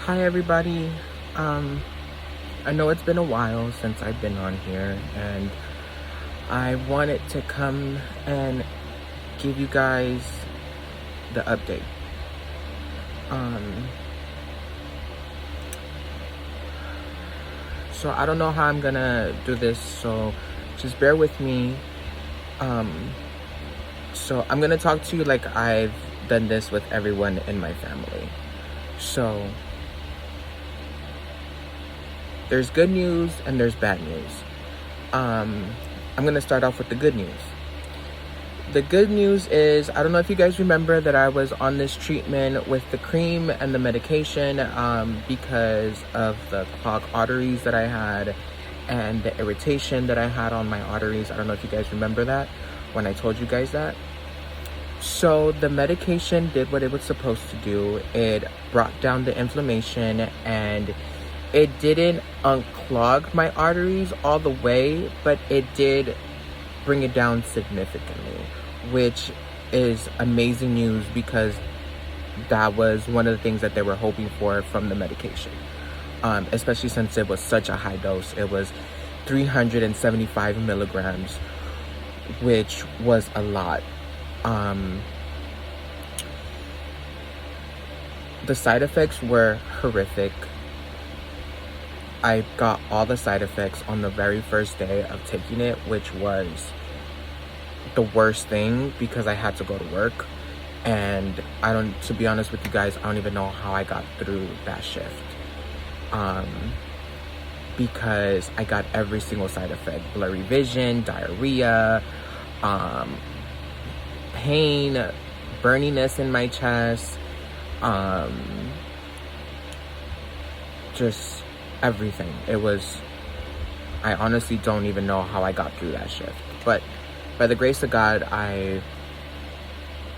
Hi everybody. I know it's been a while since I've been on here, and I wanted to come and give you guys the update. Um so I don't know how I'm gonna do this, so just bear with me. Um so I'm gonna talk to you like I've done this with everyone in my family. So there's good news and there's bad news. I'm gonna start off with the good news. The good news is, I don't know if you guys remember that I was on this treatment with the cream and the medication because of the clogged arteries that I had and the irritation that I had on my arteries. I don't know if you guys remember that when I told you guys that. So the medication did what it was supposed to do. It brought down the inflammation, and it didn't unclog my arteries all the way, but it did bring it down significantly, which is amazing news because that was one of the things that they were hoping for from the medication, especially since it was such a high dose. It was 375 milligrams, which was a lot. The side effects were horrific. I got all the side effects on the very first day of taking it, which was the worst thing because I had to go to work. And to be honest with you guys, I don't even know how I got through that shift. Because I got every single side effect: blurry vision, diarrhea, pain, burniness in my chest, just everything. I honestly don't even know how I got through that shift. But by the grace of God, I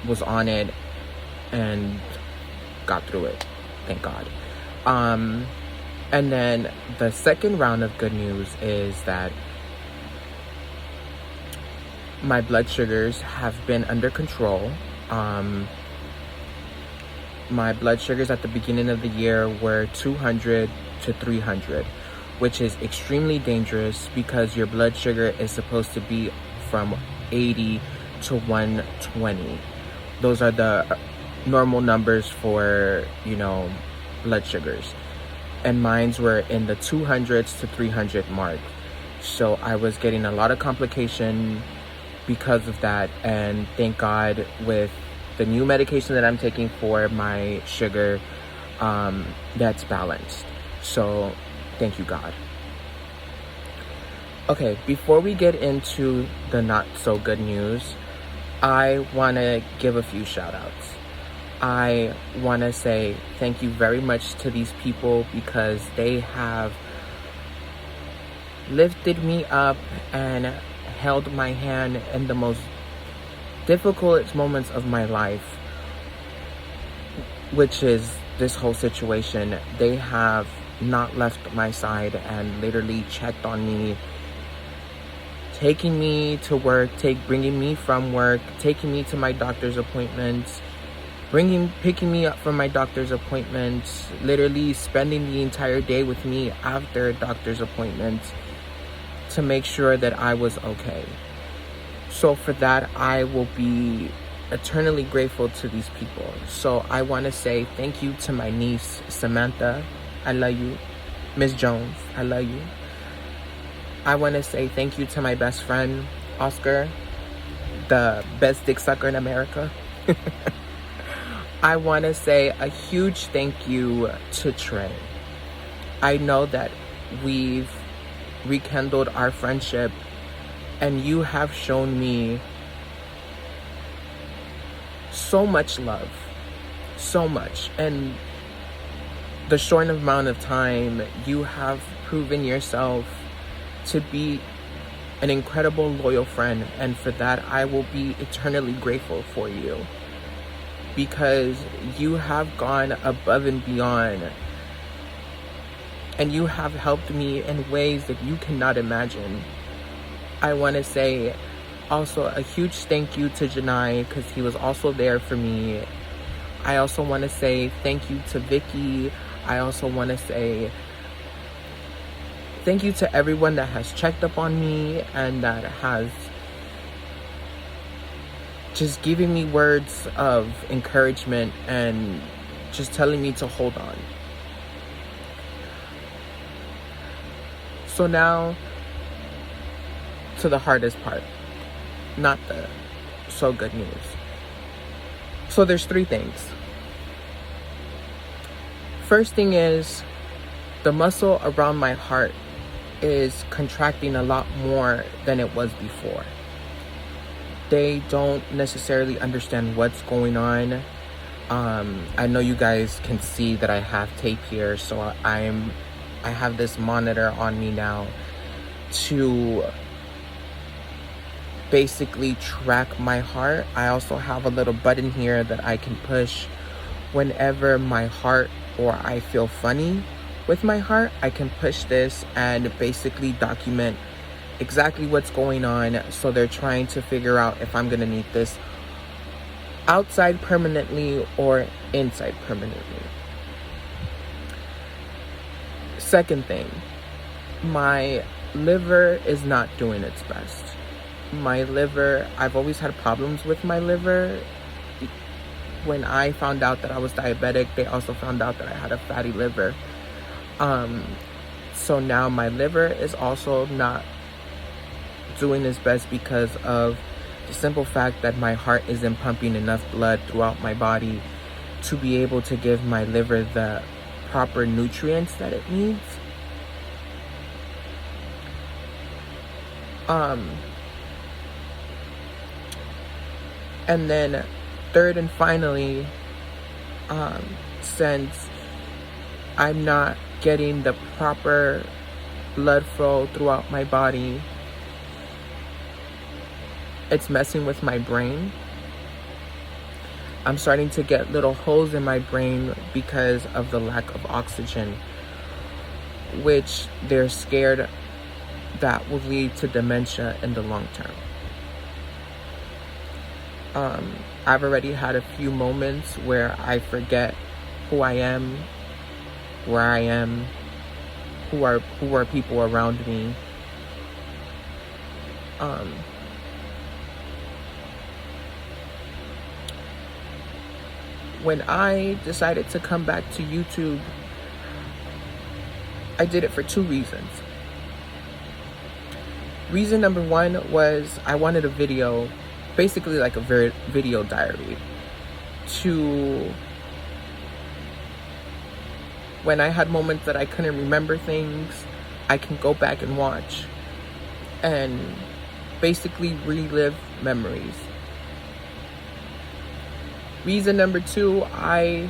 was on it and got through it. Thank God. And then the second round of good news is that my blood sugars have been under control. My blood sugars at the beginning of the year were 200 to 300, which is extremely dangerous because your blood sugar is supposed to be from 80 to 120. Those are the normal numbers for, blood sugars. And mines were in the 200s to 300 mark. So I was getting a lot of complication because of that. And thank God, with the new medication that I'm taking for my sugar, that's balanced. So thank you, God. Okay, before we get into the not so good news, I want to give a few shout outs. I want to say thank you very much to these people because they have lifted me up and held my hand in the most difficult moments of my life, which is this whole situation. They have not left my side and literally checked on me, taking me to work, bringing me from work, taking me to my doctor's appointments, picking me up from my doctor's appointments, literally spending the entire day with me after doctor's appointments to make sure that I was okay. So for that, I will be eternally grateful to these people. So I want to say thank you to my niece, Samantha. I love you. Miss Jones, I love you. I want to say thank you to my best friend, Oscar, the best dick sucker in America. I want to say a huge thank you to Trey. I know that we've rekindled our friendship, and you have shown me so much love, so much. And the short amount of time, you have proven yourself to be an incredible, loyal friend. And for that, I will be eternally grateful for you because you have gone above and beyond. And you have helped me in ways that you cannot imagine. I want to say also a huge thank you to Janai because he was also there for me. I also want to say thank you to Vicky. I also want to say thank you to everyone that has checked up on me and that has just giving me words of encouragement and just telling me to hold on. So now to the hardest part, not the so good news. So there's 3 things. First thing is the muscle around my heart is contracting a lot more than it was before. They don't necessarily understand what's going on. I know you guys can see that I have tape here, so I have this monitor on me now to basically track my heart. I also have a little button here that I can push whenever my heart or I feel funny with my heart. I can push this and basically document exactly what's going on. So they're trying to figure out if I'm gonna need this outside permanently or inside permanently. Second thing, my liver is not doing its best. My liver, I've always had problems with my liver. When I found out that I was diabetic, they also found out that I had a fatty liver. So now my liver is also not doing its best because of the simple fact that my heart isn't pumping enough blood throughout my body to be able to give my liver the proper nutrients that it needs. And then third and finally, since I'm not getting the proper blood flow throughout my body, it's messing with my brain. I'm starting to get little holes in my brain because of the lack of oxygen, which they're scared that will lead to dementia in the long term. I've already had a few moments where I forget who I am, where I am, who are people around me. When I decided to come back to YouTube, I did it for 2 reasons. Reason number 1 was I wanted a video, basically like a video diary, to when I had moments that I couldn't remember things, I can go back and watch and basically relive memories. Reason number 2, I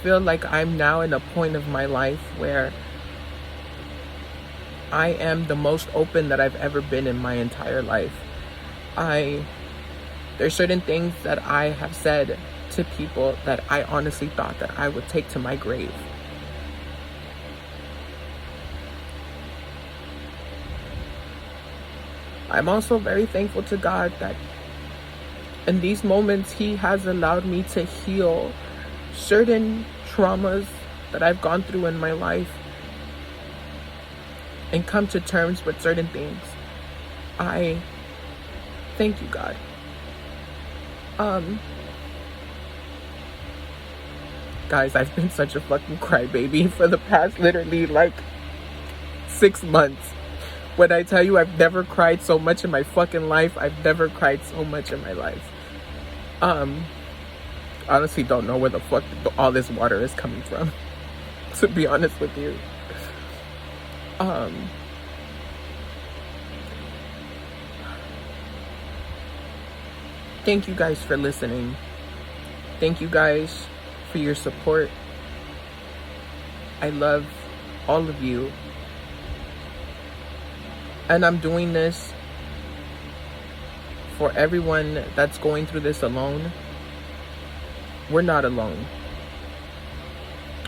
feel like I'm now in a point of my life where I am the most open that I've ever been in my entire life. There's certain things that I have said to people that I honestly thought that I would take to my grave. I'm also very thankful to God that in these moments, He has allowed me to heal certain traumas that I've gone through in my life and come to terms with certain things. I thank you, God. Guys, I've been such a fucking crybaby for the past literally like 6 months. When I tell you I've never cried so much in my fucking life, I've never cried so much in my life. Honestly don't know where the fuck all this water is coming from, to be honest with you. Thank you guys for listening. Thank you guys for your support. I love all of you. And I'm doing this for everyone that's going through this alone. We're not alone.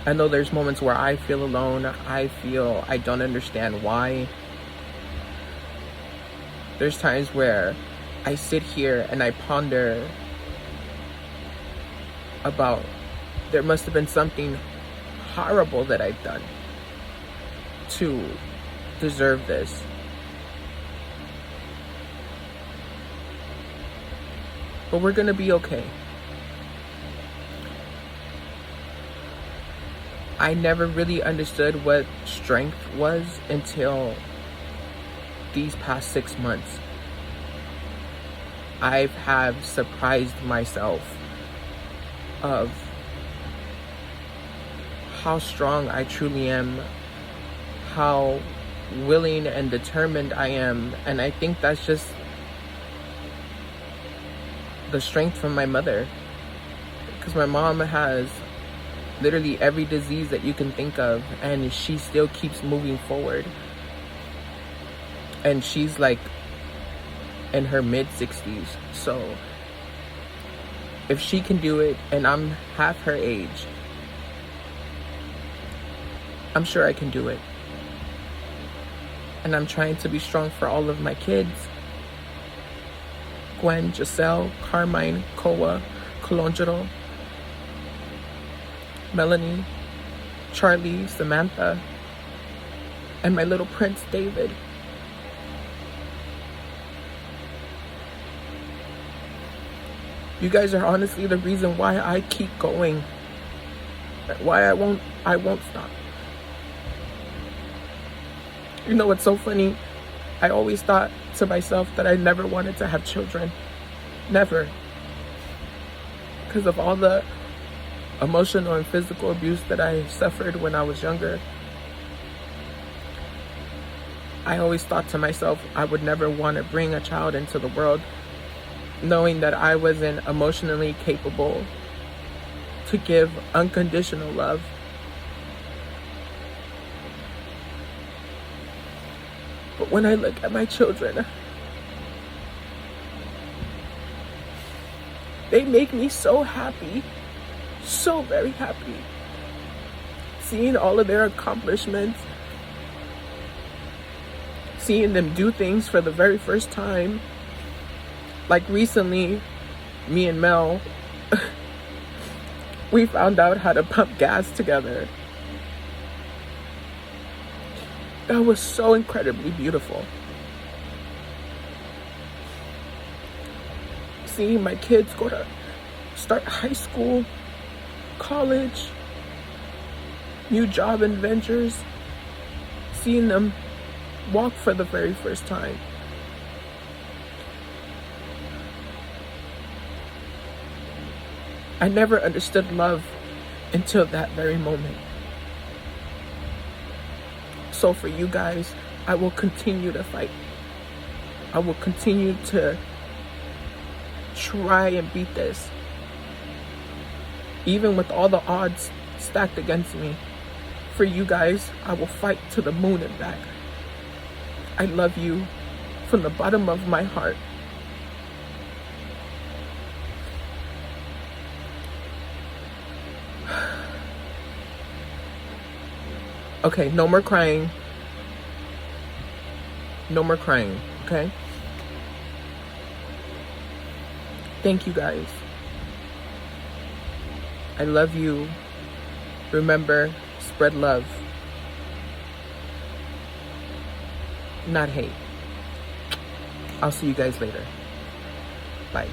I know there's moments where I feel alone. I feel I don't understand why. There's times where I sit here and I ponder about there must have been something horrible that I've done to deserve this. But we're gonna be okay. I never really understood what strength was until these past 6 months. I have surprised myself of how strong I truly am, how willing and determined I am, and I think that's just the strength from my mother, because my mom has literally every disease that you can think of, and she still keeps moving forward. And she's like in her mid-60s, so if she can do it and I'm half her age, I'm sure I can do it. And I'm trying to be strong for all of my kids: Gwen, Giselle, Carmine, Koa, Colangelo, Melanie, Charlie, Samantha, and my little prince, David. You guys are honestly the reason why I keep going, why I won't stop. You know what's so funny? I always thought to myself that I never wanted to have children. Never. Because of all the emotional and physical abuse that I suffered when I was younger. I always thought to myself I would never want to bring a child into the world, knowing that I wasn't emotionally capable to give unconditional love. But when I look at my children, they make me so happy, so very happy. Seeing all of their accomplishments, seeing them do things for the very first time. Like recently, me and Mel, we found out how to pump gas together. That was so incredibly beautiful. Seeing my kids go to start high school, college, new job adventures, seeing them walk for the very first time. I never understood love until that very moment. So for you guys, I will continue to fight. I will continue to try and beat this. Even with all the odds stacked against me. For you guys, I will fight to the moon and back. I love you from the bottom of my heart. Okay, no more crying. No more crying, okay? Thank you guys. I love you. Remember, spread love, not hate. I'll see you guys later. Bye.